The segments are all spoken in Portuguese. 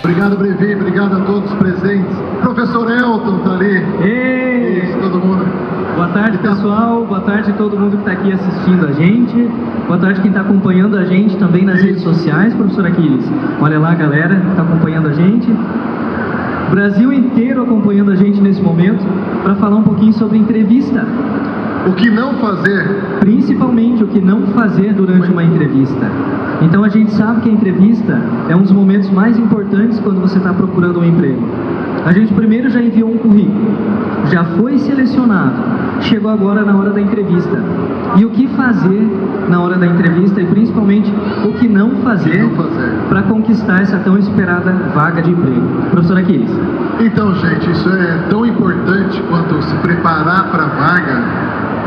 Obrigado, Brevi, obrigado a todos os presentes. Professor Elton está ali. Ei! Isso, todo mundo. Boa tarde, pessoal. Boa tarde a todo mundo que está aqui assistindo a gente. Boa tarde quem está acompanhando a gente também nas redes sociais, professor Aquiles. Olha lá a galera que está acompanhando a gente. Brasil inteiro acompanhando a gente nesse momento para falar um pouquinho sobre entrevista. O que não fazer? Principalmente o que não fazer durante uma entrevista. Então a gente sabe que a entrevista é um dos momentos mais importantes quando você está procurando um emprego. A gente primeiro já enviou um currículo, já foi selecionado, chegou agora na hora da entrevista. E o que fazer na hora da entrevista e principalmente o que não fazer para conquistar essa tão esperada vaga de emprego. Professor Aquiles. Então, gente, isso é tão importante quanto se preparar para a vaga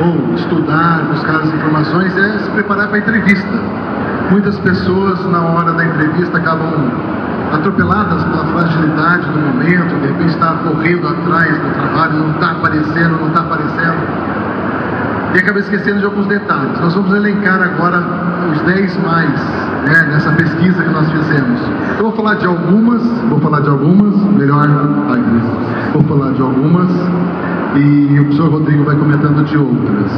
ou estudar, buscar as informações, é se preparar para a entrevista. Muitas pessoas na hora da entrevista acabam atropeladas pela fragilidade do momento, de repente está correndo atrás do trabalho, não está aparecendo, e acaba esquecendo de alguns detalhes. Nós vamos elencar agora os 10 mais, nessa pesquisa que nós fizemos. Eu vou falar de algumas, e o professor Rodrigo vai comentando de outras.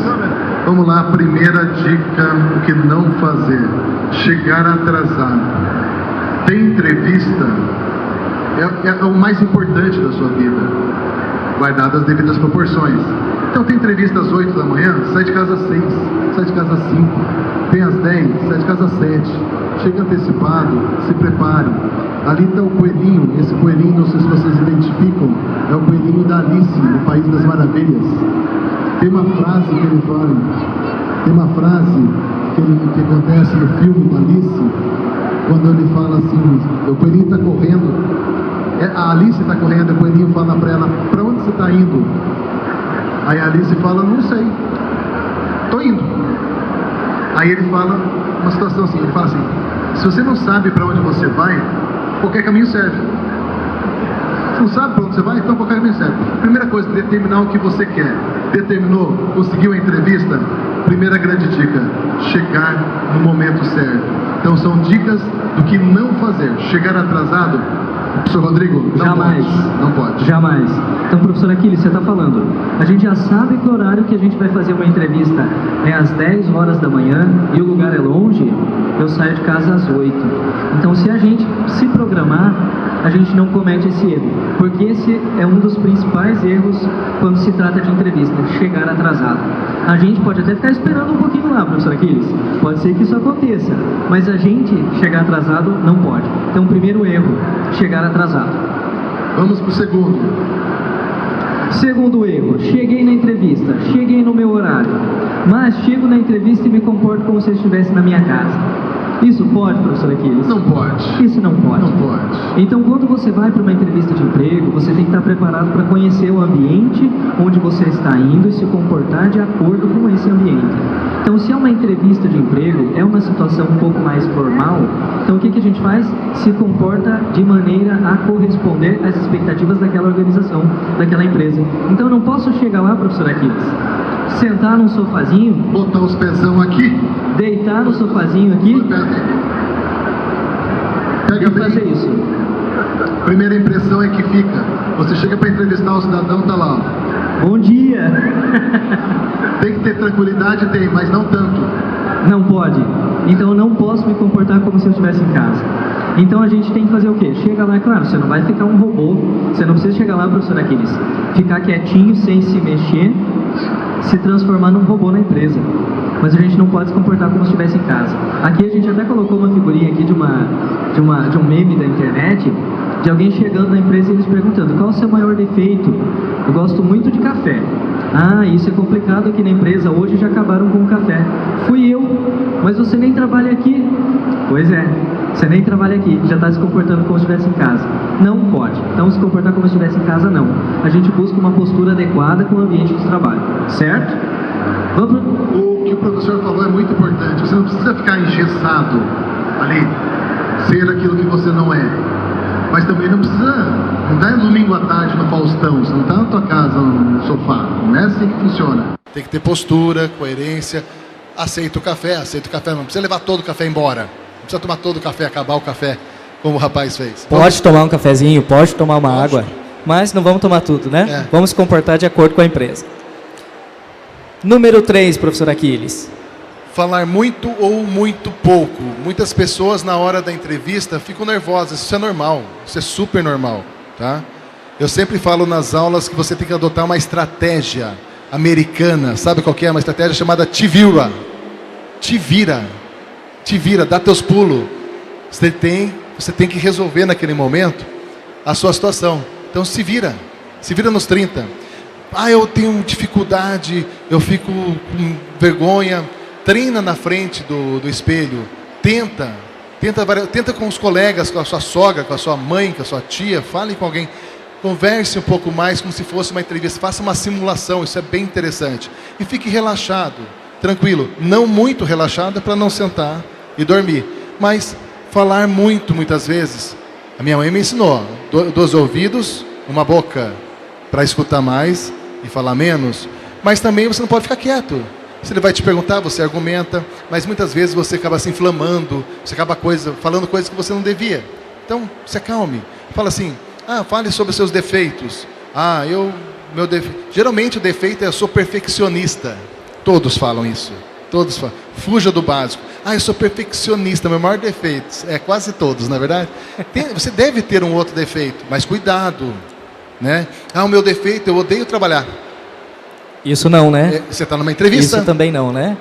Vamos lá, primeira dica, o que não fazer: chegar atrasado. Tem entrevista, é o mais importante da sua vida, guardadas as devidas proporções. Então tem entrevista às 8 da manhã, sai de casa às 6, sai de casa às 5, tem às 10, sai de casa às 7, chega antecipado, se prepare. Ali está o coelhinho, esse coelhinho, não sei se vocês identificam, é o coelhinho da Alice, no País das Maravilhas. Tem uma frase que ele fala, que acontece no filme da Alice, quando ele fala assim, o coelhinho está correndo, a Alice está correndo, o coelhinho fala para ela, para onde você está indo? Aí a Alice fala, não sei, tô indo. Aí ele fala uma situação assim, ele fala assim, se você não sabe para onde você vai, qualquer caminho serve. Você não sabe para onde você vai, então qualquer caminho serve. Primeira coisa, determinar o que você quer. Determinou, conseguiu a entrevista? Primeira grande dica, chegar no momento certo. Então são dicas do que não fazer. Chegar atrasado, professor Rodrigo, não pode. Jamais. Então, professor Aquiles, você está falando, a gente já sabe que o horário que a gente vai fazer uma entrevista é às 10 horas da manhã e o lugar é longe, eu saio de casa às 8. Então, se a gente se programar, a gente não comete esse erro, porque esse é um dos principais erros quando se trata de entrevista, chegar atrasado. A gente pode até ficar esperando um pouquinho lá, professor Aquiles, pode ser que isso aconteça, mas a gente chegar atrasado não pode. Então, primeiro erro, chegar atrasado. Vamos para o segundo. Segundo erro, cheguei na entrevista, cheguei no meu horário, mas chego na entrevista e me comporto como se eu estivesse na minha casa. Isso pode, professor Aquiles? Não pode. Isso não pode. Não pode. Então, quando você vai para uma entrevista de emprego, você tem que estar preparado para conhecer o ambiente onde você está indo e se comportar de acordo com esse ambiente. Então, se é uma entrevista de emprego, é uma situação um pouco mais formal, então o que a gente faz? Se comporta de maneira a corresponder às expectativas daquela organização, daquela empresa. Então, eu não posso chegar lá, professor Aquiles, sentar num sofazinho, botar os pezão aqui, deitar no sofazinho aqui e fazer isso. Primeira impressão é que fica, você chega para entrevistar o cidadão, tá lá, bom dia. Tem que ter tranquilidade, tem, mas não tanto. Não pode. Então eu não posso me comportar como se eu estivesse em casa. Então a gente tem que fazer o quê? Chega lá, claro, você não vai ficar um robô, você não precisa chegar lá, professor Aquiles, ficar quietinho, sem se mexer, se transformar num robô na empresa. Mas a gente não pode se comportar como se estivesse em casa. Aqui a gente até colocou uma figurinha aqui de um meme da internet, de alguém chegando na empresa e eles perguntando, qual o seu maior defeito? Eu gosto muito de café. Ah, isso é complicado aqui na empresa, hoje já acabaram com o café. Fui eu, mas você nem trabalha aqui. Pois é, você nem trabalha aqui, já está se comportando como se estivesse em casa. Não pode. Então se comportar como se estivesse em casa, não. A gente busca uma postura adequada com o ambiente de trabalho, certo? Vamos pro... O que o professor falou é muito importante. Você não precisa ficar engessado ali, ser aquilo que você não é. Mas também não precisa, não tá domingo à tarde no Faustão, você não está na tua casa, no sofá. Não é assim que funciona. Tem que ter postura, coerência. Aceita o café, não precisa levar todo o café embora. Não precisa tomar todo o café, acabar o café como o rapaz fez. Pode tomar um cafezinho, pode tomar uma água, mas não vamos tomar tudo, né? Vamos se comportar de acordo com a empresa. Número 3, professor Aquiles. Falar muito ou muito pouco. Muitas pessoas na hora da entrevista ficam nervosas. Isso é normal, isso é super normal, tá? Eu sempre falo nas aulas que você tem que adotar uma estratégia americana. Sabe qual que é? Uma estratégia chamada te vira. Te vira. Te vira, dá teus pulos. Você tem que resolver naquele momento a sua situação. Então se vira nos 30. Eu tenho dificuldade, eu fico com vergonha. Treina na frente do espelho. Tenta com os colegas, com a sua sogra, com a sua mãe, com a sua tia. Fale com alguém. Converse um pouco mais como se fosse uma entrevista. Faça uma simulação, isso é bem interessante. E fique relaxado, tranquilo. Não muito relaxado para não sentar e dormir. Mas falar muito, muitas vezes. A minha mãe me ensinou. 2 ouvidos, uma boca para escutar mais e falar menos. Mas também você não pode ficar quieto. Se ele vai te perguntar, você argumenta. Mas muitas vezes você acaba se inflamando. Você acaba falando coisas que você não devia. Então, se acalme. Fala assim... fale sobre os seus defeitos. Geralmente o defeito é eu sou perfeccionista. Todos falam isso. Todos falam. Fuja do básico. Eu sou perfeccionista, meu maior defeito. Quase todos, na verdade. Você deve ter um outro defeito, mas cuidado, né? O meu defeito, eu odeio trabalhar. Isso não, né? Você está numa entrevista. Isso também não, né?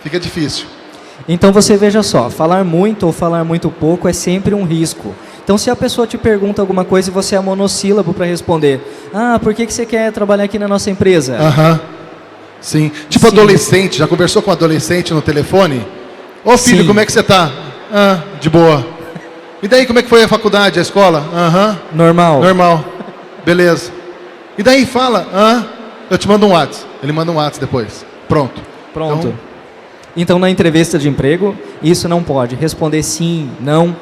Fica difícil. Então você veja só, falar muito ou falar muito pouco é sempre um risco. Então se a pessoa te pergunta alguma coisa e você é monossílabo para responder, por que você quer trabalhar aqui na nossa empresa? Sim. Tipo adolescente, já conversou com um adolescente no telefone? Ô filho, como é que você tá? De boa. E daí, como é que foi a faculdade, a escola? Normal. Beleza. E daí fala, eu te mando um WhatsApp. Ele manda um WhatsApp depois. Pronto. Então na entrevista de emprego, isso não pode. Responder sim, não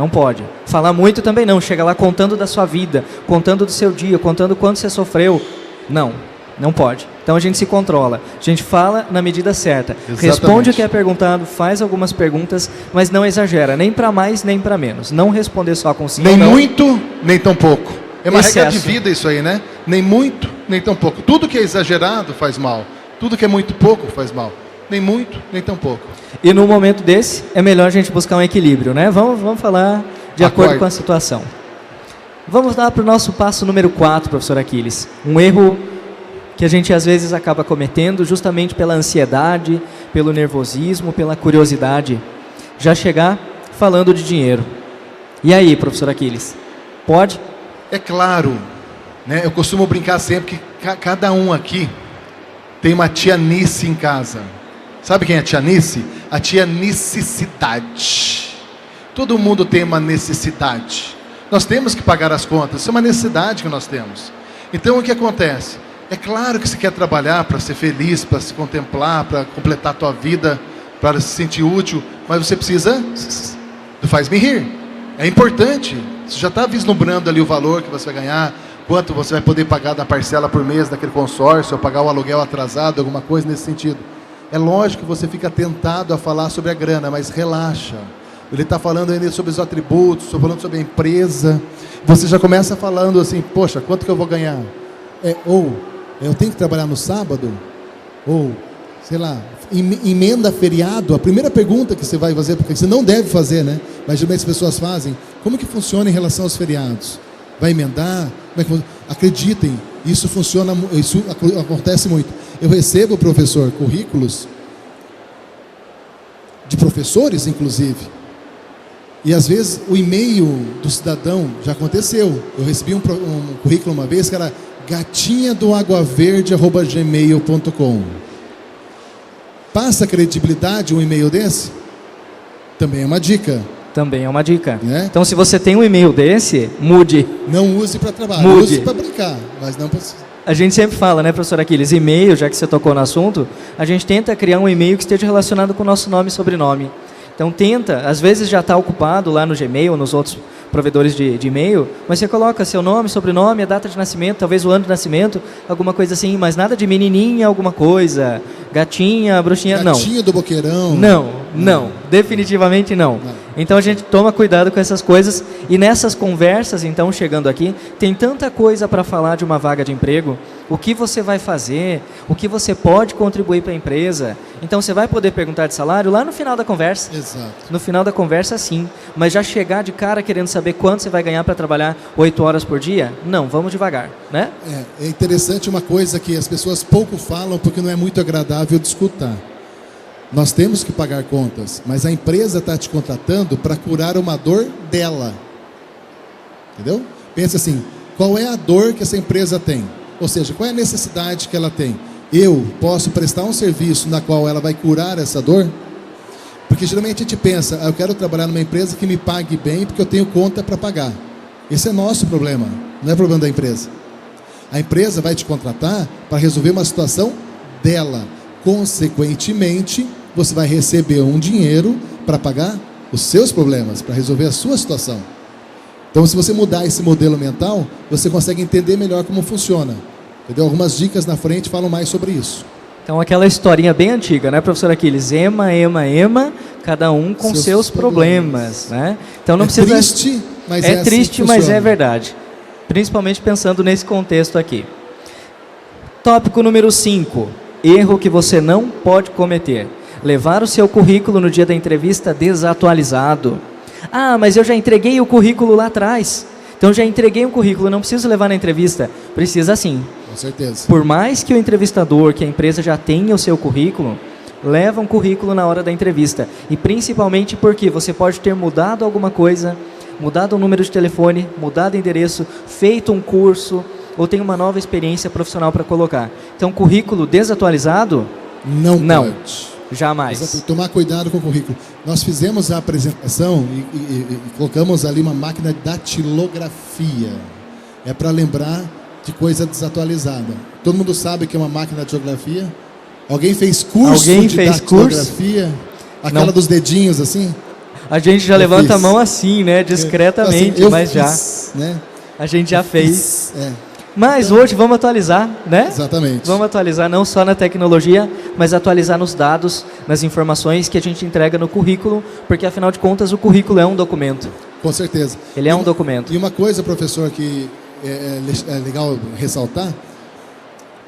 pode. Falar muito também não. Chega lá contando da sua vida, contando do seu dia, contando quanto você sofreu. Não pode. Então a gente se controla. A gente fala na medida certa. Exatamente. Responde o que é perguntado, faz algumas perguntas, mas não exagera, nem para mais, nem para menos. Não responder só com sim ou não. Nem muito, nem tão pouco. É uma regra de Excesso. vida isso aí, né? Nem muito, nem tão pouco. Tudo que é exagerado faz mal. Tudo que é muito pouco faz mal. Nem muito, nem tão pouco. E num momento desse, é melhor a gente buscar um equilíbrio, né? Vamos falar de acordo com a situação. Vamos lá para o nosso passo número 4, professor Aquiles. Um erro que a gente às vezes acaba cometendo justamente pela ansiedade, pelo nervosismo, pela curiosidade. Já chegar falando de dinheiro. E aí, professor Aquiles? Pode? É claro, né? Eu costumo brincar sempre que cada um aqui tem uma tia Nice em casa. Sabe quem é a tia Nice? A tia necessidade. Todo mundo tem uma necessidade. Nós temos que pagar as contas. Isso é uma necessidade que nós temos. Então o que acontece? É claro que você quer trabalhar para ser feliz, para se contemplar, para completar a tua vida, para se sentir útil, mas você precisa do faz-me rir. É importante. Você já está vislumbrando ali o valor que você vai ganhar, quanto você vai poder pagar da parcela por mês daquele consórcio, ou pagar o aluguel atrasado, alguma coisa nesse sentido. É lógico que você fica tentado a falar sobre a grana, mas relaxa. Ele está falando ainda sobre os atributos, falando sobre a empresa. Você já começa falando assim, poxa, quanto que eu vou ganhar? Eu tenho que trabalhar no sábado? Ou, sei lá, emenda feriado? A primeira pergunta que você vai fazer, porque você não deve fazer, né? Mas geralmente as pessoas fazem. Como que funciona em relação aos feriados? Vai emendar? Acreditem, isso funciona, isso acontece muito. Eu recebo, professor, currículos de professores, inclusive. E às vezes o e-mail do cidadão já aconteceu. Eu recebi um currículo uma vez que era gatinhadoaguaverde@gmail.com. Passa credibilidade um e-mail desse? Também é uma dica. Né? Então se você tem um e-mail desse, mude. Não use para trabalho, use para brincar, mas não para... A gente sempre fala, né, professor Aquiles, e-mail, já que você tocou no assunto, a gente tenta criar um e-mail que esteja relacionado com o nosso nome e sobrenome. Então tenta, às vezes já está ocupado lá no Gmail, nos outros provedores de e-mail, mas você coloca seu nome, sobrenome, a data de nascimento, talvez o ano de nascimento, alguma coisa assim, mas nada de menininha, alguma coisa, gatinha, bruxinha, não. Gatinho do boqueirão. Não, definitivamente não. Então a gente toma cuidado com essas coisas e nessas conversas, então, chegando aqui, tem tanta coisa para falar de uma vaga de emprego, o que você vai fazer, o que você pode contribuir para a empresa. Então você vai poder perguntar de salário lá no final da conversa. Exato. No final da conversa, sim. Mas já chegar de cara querendo saber quanto você vai ganhar para trabalhar 8 horas por dia? Não, vamos devagar, né? É interessante uma coisa que as pessoas pouco falam porque não é muito agradável de escutar. Nós temos que pagar contas, mas a empresa está te contratando para curar uma dor dela. Entendeu? Pensa assim, qual é a dor que essa empresa tem? Ou seja, qual é a necessidade que ela tem? Eu posso prestar um serviço na qual ela vai curar essa dor? Porque geralmente a gente pensa, eu quero trabalhar numa empresa que me pague bem porque eu tenho conta para pagar. Esse é nosso problema, não é problema da empresa. A empresa vai te contratar para resolver uma situação dela. Consequentemente, você vai receber um dinheiro para pagar os seus problemas, para resolver a sua situação. Então, se você mudar esse modelo mental, você consegue entender melhor como funciona. Entendeu? Algumas dicas na frente falam mais sobre isso. Então, aquela historinha bem antiga, né, professor Aquiles? Ema, cada um com seus problemas, né? Então, não precisa... Triste, mas é triste, mas é funciona. verdade. Principalmente pensando nesse contexto aqui. Tópico número 5. Erro que você não pode cometer. Levar o seu currículo no dia da entrevista desatualizado. Ah, mas eu já entreguei o currículo lá atrás. Então já entreguei um currículo, não preciso levar na entrevista. Precisa sim. Com certeza. Por mais que o entrevistador, que a empresa já tenha o seu currículo, leva um currículo na hora da entrevista. E principalmente porque você pode ter mudado alguma coisa, mudado o número de telefone, mudado o endereço, feito um curso, ou tem uma nova experiência profissional para colocar. Então, currículo desatualizado? Não Não. pode. Jamais. Exato. Tomar cuidado com o currículo. Nós fizemos a apresentação e colocamos ali uma máquina de datilografia. É para lembrar de coisa desatualizada. Todo mundo sabe que é uma máquina de datilografia? Alguém fez curso de datilografia? Aquela Não. dos dedinhos assim? A gente já levanta a mão assim, né? Discretamente, Assim, mas fiz, já. Né? A gente já fez. É, Mas hoje vamos atualizar, né? exatamente. Vamos atualizar não só na tecnologia, mas atualizar nos dados, nas informações que a gente entrega no currículo, porque afinal de contas o currículo é um documento. Com certeza. Ele é um documento. E uma coisa, professor, que é legal ressaltar,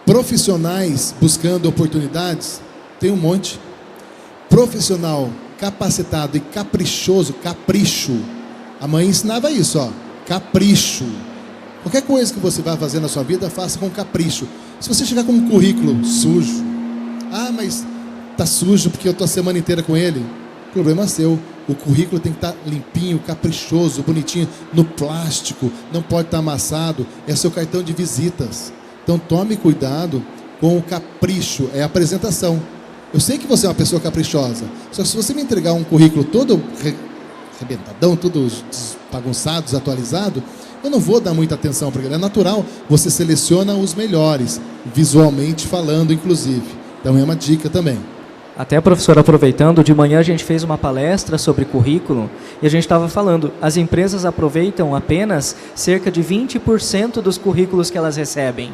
profissionais buscando oportunidades, tem um monte. Profissional capacitado e caprichoso, capricho. A mãe ensinava isso, ó, capricho. Qualquer coisa que você vai fazer na sua vida, faça com capricho. Se você chegar com um currículo sujo, mas tá sujo porque eu estou a semana inteira com ele, problema seu. O currículo tem que estar limpinho, caprichoso, bonitinho, no plástico, não pode estar amassado, é seu cartão de visitas. Então tome cuidado com o capricho, é a apresentação. Eu sei que você é uma pessoa caprichosa, só que se você me entregar um currículo todo arrebentadão, todo bagunçado, desatualizado, eu não vou dar muita atenção, porque é natural, você seleciona os melhores, visualmente falando, inclusive. Então é uma dica também. Até, professor, aproveitando, de manhã a gente fez uma palestra sobre currículo e a gente estava falando, as empresas aproveitam apenas cerca de 20% dos currículos que elas recebem.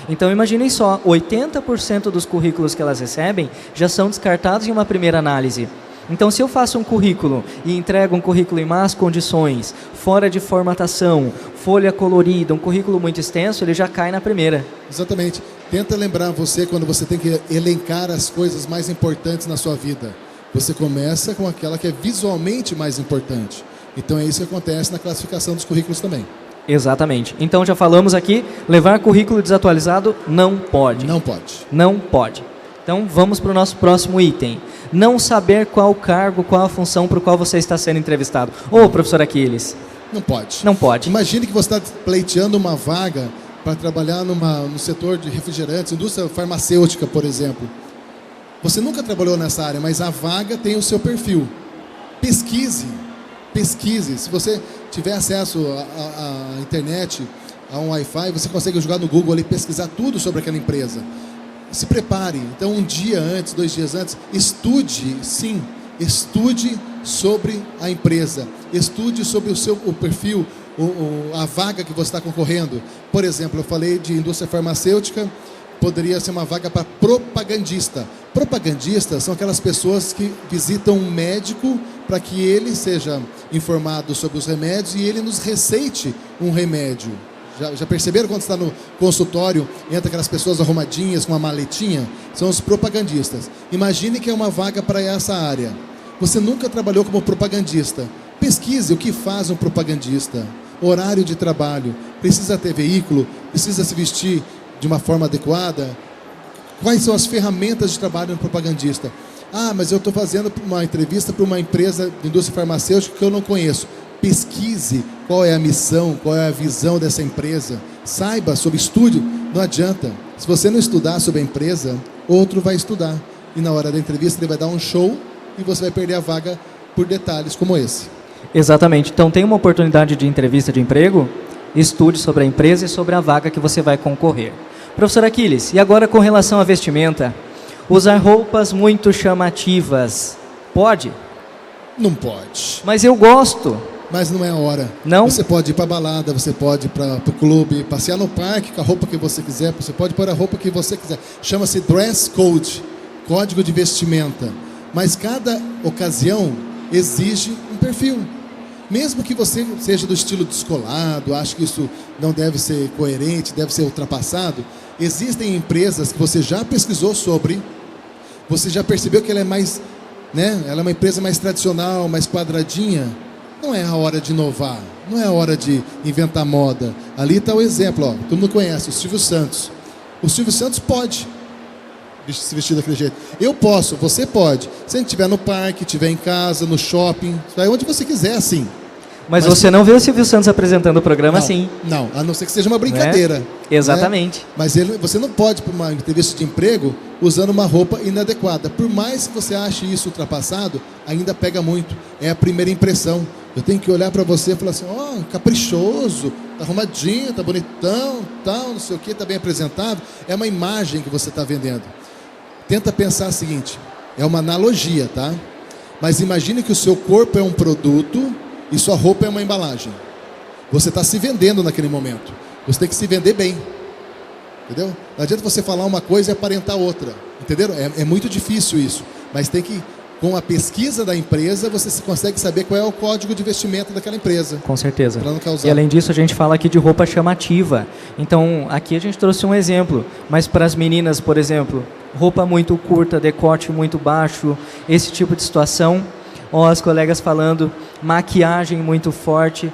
Então imaginem só, 80% dos currículos que elas recebem já são descartados em uma primeira análise. Então, se eu faço um currículo e entrego um currículo em más condições, fora de formatação, folha colorida, um currículo muito extenso, ele já cai na primeira. Exatamente. Tenta lembrar você quando você tem que elencar as coisas mais importantes na sua vida. Você começa com aquela que é visualmente mais importante. Então é isso que acontece na classificação dos currículos também. Exatamente. Então já falamos aqui, levar currículo desatualizado não pode. Não pode. Não pode. Então vamos para o nosso próximo item. Não saber qual cargo, qual a função para o qual você está sendo entrevistado. Ô, professor Aquiles. Não pode. Não pode. Imagine que você está pleiteando uma vaga para trabalhar no setor de refrigerantes, indústria farmacêutica, por exemplo. Você nunca trabalhou nessa área, mas a vaga tem o seu perfil. Pesquise. Se você tiver acesso à internet, a um Wi-Fi, você consegue jogar no Google e pesquisar tudo sobre aquela empresa. Se prepare. Então, um dia antes, 2 dias antes, estude sobre a empresa. estude sobre o perfil, a vaga que você está concorrendo. Por exemplo, eu falei de indústria farmacêutica, poderia ser uma vaga para propagandista. Propagandistas são aquelas pessoas que visitam um médico para que ele seja informado sobre os remédios e ele nos receite um remédio. Já perceberam quando está no consultório, entra aquelas pessoas arrumadinhas com uma maletinha? São os propagandistas. Imagine que é uma vaga para essa área. Você nunca trabalhou como propagandista. Pesquise o que faz um propagandista. Horário de trabalho. Precisa ter veículo? Precisa se vestir de uma forma adequada? Quais são as ferramentas de trabalho do propagandista? Ah, mas eu estou fazendo uma entrevista para uma empresa de indústria farmacêutica que eu não conheço. Pesquise qual é a missão, qual é a visão dessa empresa. Saiba sobre estudo. Não adianta. Se você não estudar sobre a empresa, outro vai estudar. E na hora da entrevista ele vai dar um show e você vai perder a vaga por detalhes como esse. Exatamente. Então, tem uma oportunidade de entrevista de emprego? Estude sobre a empresa e sobre a vaga que você vai concorrer. Professor Aquiles, e agora com relação à vestimenta? Usar roupas muito chamativas, pode? Não pode. Mas eu gosto. Mas não é a hora. Não? Você pode ir para balada, você pode ir para o clube, passear no parque com a roupa que você quiser, você pode pôr a roupa que você quiser. Chama-se dress code, código de vestimenta. Mas cada ocasião exige um perfil. Mesmo que você seja do estilo descolado, ache que isso não deve ser coerente, deve ser ultrapassado, existem empresas que você já pesquisou sobre, você já percebeu que ela é mais, né? Ela é uma empresa mais tradicional, mais quadradinha. Não é a hora de inovar, não é a hora de inventar moda. Ali está o exemplo, ó, todo mundo conhece, o Silvio Santos. O Silvio Santos pode se vestir daquele jeito. Eu posso, você pode. Se a gente estiver no parque, estiver em casa, no shopping, vai onde você quiser, assim. Mas você não vê o Silvio Santos apresentando o programa assim. Não, a não ser que seja uma brincadeira. Exatamente. Né? Mas você não pode, para uma entrevista de emprego, usando uma roupa inadequada. Por mais que você ache isso ultrapassado, ainda pega muito. É a primeira impressão. Eu tenho que olhar para você e falar assim, ó, caprichoso, tá arrumadinho, tá bonitão, tal, não sei o que, tá bem apresentado. É uma imagem que você está vendendo. Tenta pensar o seguinte, é uma analogia, tá? Mas imagine que o seu corpo é um produto e sua roupa é uma embalagem. Você está se vendendo naquele momento. Você tem que se vender bem. Entendeu? Não adianta você falar uma coisa e aparentar outra. Entenderam? É muito difícil isso. Mas tem que, com a pesquisa da empresa, você consegue saber qual é o código de vestimenta daquela empresa. Com certeza. Para não causar. E além disso, a gente fala aqui de roupa chamativa. Então, aqui a gente trouxe um exemplo. Mas para as meninas, por exemplo, roupa muito curta, decote muito baixo, esse tipo de situação. Ó, as colegas falando, maquiagem muito forte,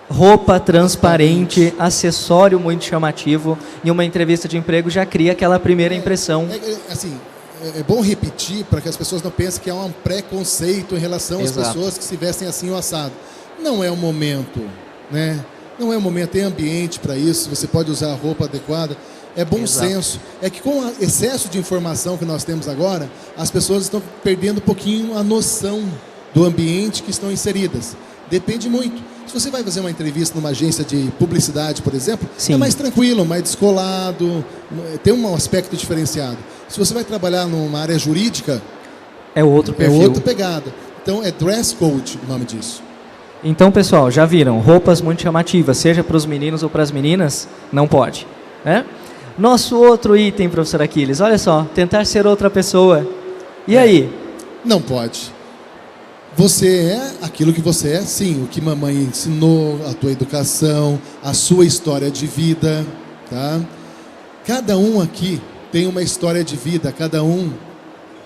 roupa transparente, acessório muito chamativo. Em uma entrevista de emprego já cria aquela primeira impressão. É bom repetir para que as pessoas não pensem que há um preconceito em relação às pessoas que se vestem assim ou assado. Não é o momento, né? Não é o momento, tem ambiente para isso, você pode usar a roupa adequada. É bom senso. É que com o excesso de informação que nós temos agora, as pessoas estão perdendo um pouquinho a noção do ambiente que estão inseridas. Depende muito. Se você vai fazer uma entrevista numa agência de publicidade, por exemplo, Sim. é mais tranquilo, mais descolado, tem um aspecto diferenciado. Se você vai trabalhar numa área jurídica, é outro perfil. É outra pegada. Então é dress code o nome disso. Então, pessoal, já viram? Roupas muito chamativas, seja para os meninos ou para as meninas, não pode. Né? Nosso outro item, professor Aquiles, olha só, tentar ser outra pessoa. E aí? Não pode. Você é aquilo que você é, sim. O que mamãe ensinou, a tua educação, a sua história de vida, tá? Cada um aqui tem uma história de vida, cada um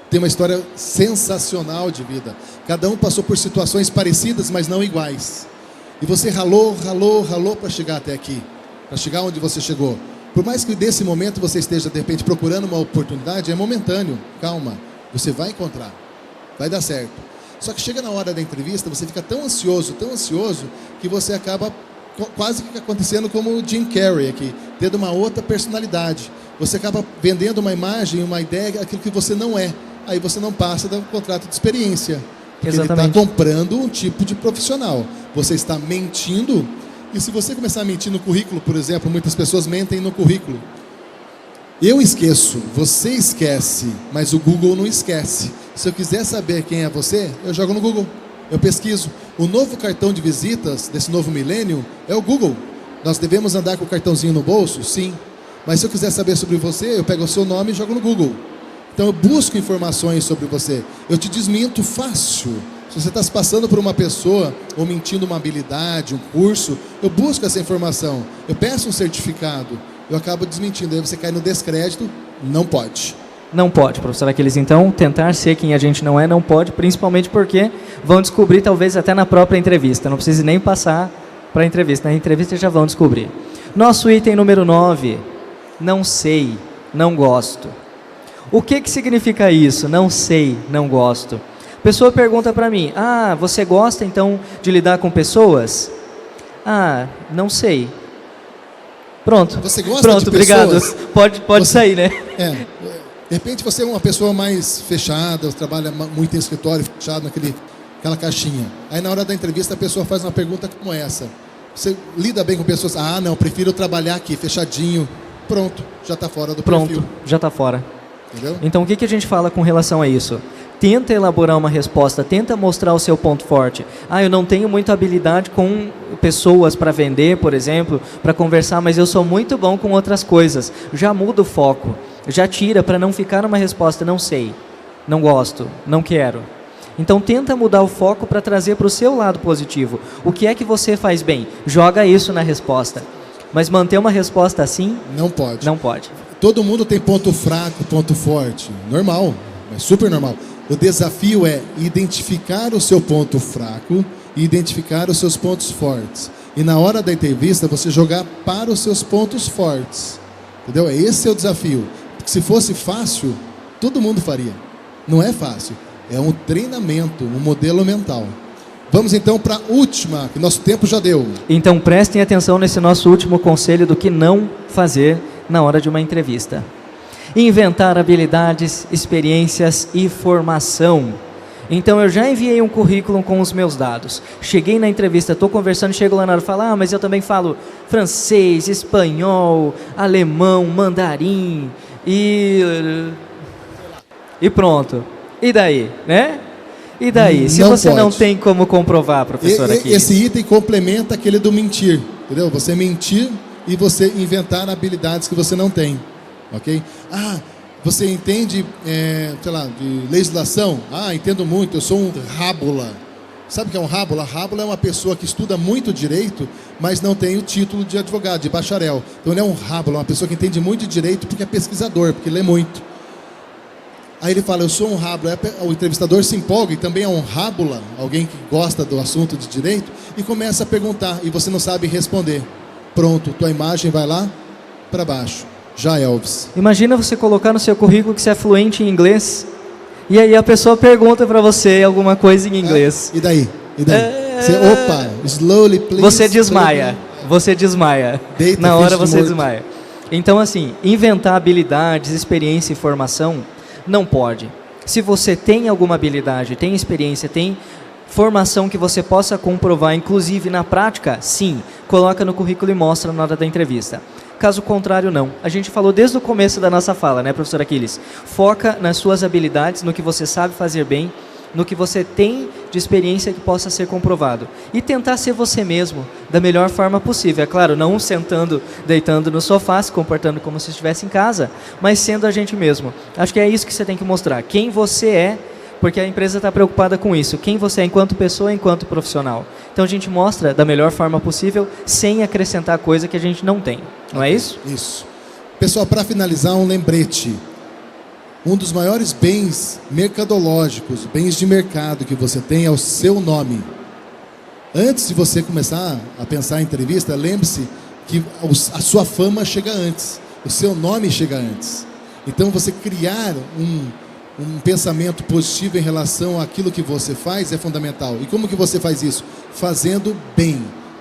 tem uma história sensacional de vida. Cada um passou por situações parecidas, mas não iguais. E você ralou para chegar até aqui, para chegar onde você chegou. Por mais que nesse momento você esteja, de repente, procurando uma oportunidade, é momentâneo. Calma, você vai encontrar, vai dar certo. Só que chega na hora da entrevista, você fica tão ansioso, que você acaba quase que acontecendo como o Jim Carrey aqui, tendo uma outra personalidade. Você acaba vendendo uma imagem, uma ideia, aquilo que você não é. Aí você não passa do contrato de experiência. Porque ele está comprando um tipo de profissional. Você está mentindo. E se você começar a mentir no currículo, por exemplo, muitas pessoas mentem no currículo. Eu esqueço, você esquece, mas o Google não esquece. Se eu quiser saber quem é você, eu jogo no Google. Eu pesquiso. O novo cartão de visitas desse novo milênio é o Google. Nós devemos andar com o cartãozinho no bolso? Sim. Mas se eu quiser saber sobre você, eu pego o seu nome e jogo no Google. Então eu busco informações sobre você. Eu te desminto fácil. Se você está se passando por uma pessoa ou mentindo uma habilidade, um curso, eu busco essa informação. Eu peço um certificado. Eu acabo desmentindo. Aí você cai no descrédito. Não pode. Não pode, professor Aquiles. Então, tentar ser quem a gente não é, não pode, principalmente porque vão descobrir talvez até na própria entrevista. Não precisa nem passar para a entrevista. Na entrevista já vão descobrir. Nosso item número 9. Não sei, não gosto. O que significa isso? Não sei, não gosto. A pessoa pergunta para mim, você gosta então de lidar com pessoas? Não sei. Pronto. Você gosta Pronto, de pessoas? Obrigado. Pode sair, né? De repente você é uma pessoa mais fechada, trabalha muito em escritório, fechado naquela caixinha. Aí na hora da entrevista a pessoa faz uma pergunta como essa. Você lida bem com pessoas? Não, prefiro trabalhar aqui, fechadinho. Pronto, já está fora do perfil. Pronto, já está fora. Entendeu? Então o que a gente fala com relação a isso? Tenta elaborar uma resposta, tenta mostrar o seu ponto forte. Eu não tenho muita habilidade com pessoas para vender, por exemplo, para conversar, mas eu sou muito bom com outras coisas. Já muda o foco, já tira para não ficar numa resposta, não sei, não gosto, não quero. Então tenta mudar o foco para trazer para o seu lado positivo. O que é que você faz bem? Joga isso na resposta. Mas manter uma resposta assim? Não pode. Não pode. Todo mundo tem ponto fraco, ponto forte. Normal, é super normal. O desafio é identificar o seu ponto fraco e identificar os seus pontos fortes. E na hora da entrevista, você jogar para os seus pontos fortes. Entendeu? Esse é o desafio. Porque se fosse fácil, todo mundo faria. Não é fácil. É um treinamento, um modelo mental. Vamos então para a última, que nosso tempo já deu. Então prestem atenção nesse nosso último conselho do que não fazer na hora de uma entrevista. Inventar habilidades, experiências e formação. Então eu já enviei um currículo com os meus dados. Cheguei na entrevista, estou conversando, chego lá na hora e falo, mas eu também falo francês, espanhol, alemão, mandarim e pronto. E daí, né? E daí? Se você não tem como comprovar, professor, aqui. Esse item complementa aquele do mentir, entendeu? Você mentir e você inventar habilidades que você não tem, ok? Você entende, sei lá, de legislação? Entendo muito, eu sou um rábula. Sabe o que é um rábula? Rábula é uma pessoa que estuda muito direito, mas não tem o título de advogado, de bacharel. Então ele é um rábula, uma pessoa que entende muito de direito porque é pesquisador, porque lê muito. Aí ele fala, eu sou um rábula. O entrevistador se empolga e também é um rábula, alguém que gosta do assunto de direito, e começa a perguntar, e você não sabe responder. Pronto, tua imagem vai lá para baixo. Já Elvis. Imagina você colocar no seu currículo que você é fluente em inglês, e aí a pessoa pergunta para você alguma coisa em inglês. E daí? Você, opa, slowly, please. Você desmaia. Você desmaia. Deita, na hora você morto. desmaia. Então assim, inventar habilidades, experiência e formação não pode. Se você tem alguma habilidade, tem experiência, tem formação que você possa comprovar, inclusive na prática, sim, coloca no currículo e mostra na hora da entrevista. Caso contrário, não. A gente falou desde o começo da nossa fala, né, professor Aquiles? Foca nas suas habilidades, no que você sabe fazer bem, no que você tem de experiência que possa ser comprovado. E tentar ser você mesmo da melhor forma possível. É claro, não sentando, deitando no sofá, se comportando como se estivesse em casa, mas sendo a gente mesmo. Acho que é isso que você tem que mostrar. Quem você é, porque a empresa está preocupada com isso. Quem você é enquanto pessoa, enquanto profissional. Então a gente mostra da melhor forma possível, sem acrescentar coisa que a gente não tem. Não é isso? Isso. Pessoal, para finalizar, um lembrete. Um dos maiores bens mercadológicos, bens de mercado que você tem é o seu nome. Antes de você começar a pensar em entrevista, lembre-se que a sua fama chega antes, o seu nome chega antes. Então você criar um pensamento positivo em relação àquilo que você faz é fundamental. E como que você faz isso? Fazendo bem,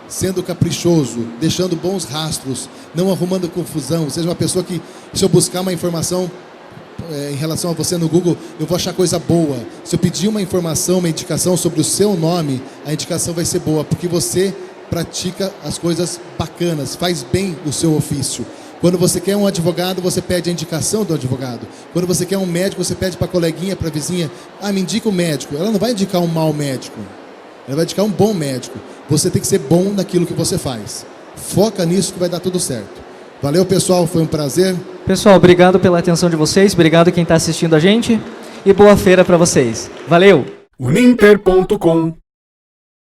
sendo caprichoso, deixando bons rastros, não arrumando confusão. Seja uma pessoa que, se eu buscar uma informação em relação a você no Google, eu vou achar coisa boa. Se eu pedir uma informação, uma indicação sobre o seu nome, a indicação vai ser boa, porque você pratica as coisas bacanas, faz bem o seu ofício. Quando você quer um advogado, você pede a indicação do advogado. Quando você quer um médico, você pede para a coleguinha, para a vizinha, me indica um médico. Ela não vai indicar um mau médico. ela vai indicar um bom médico. Você tem que ser bom naquilo que você faz. Foca nisso que vai dar tudo certo. Valeu, pessoal, foi um prazer. Pessoal, obrigado pela atenção de vocês, obrigado quem está assistindo a gente e boa feira para vocês. Valeu! Uninter.com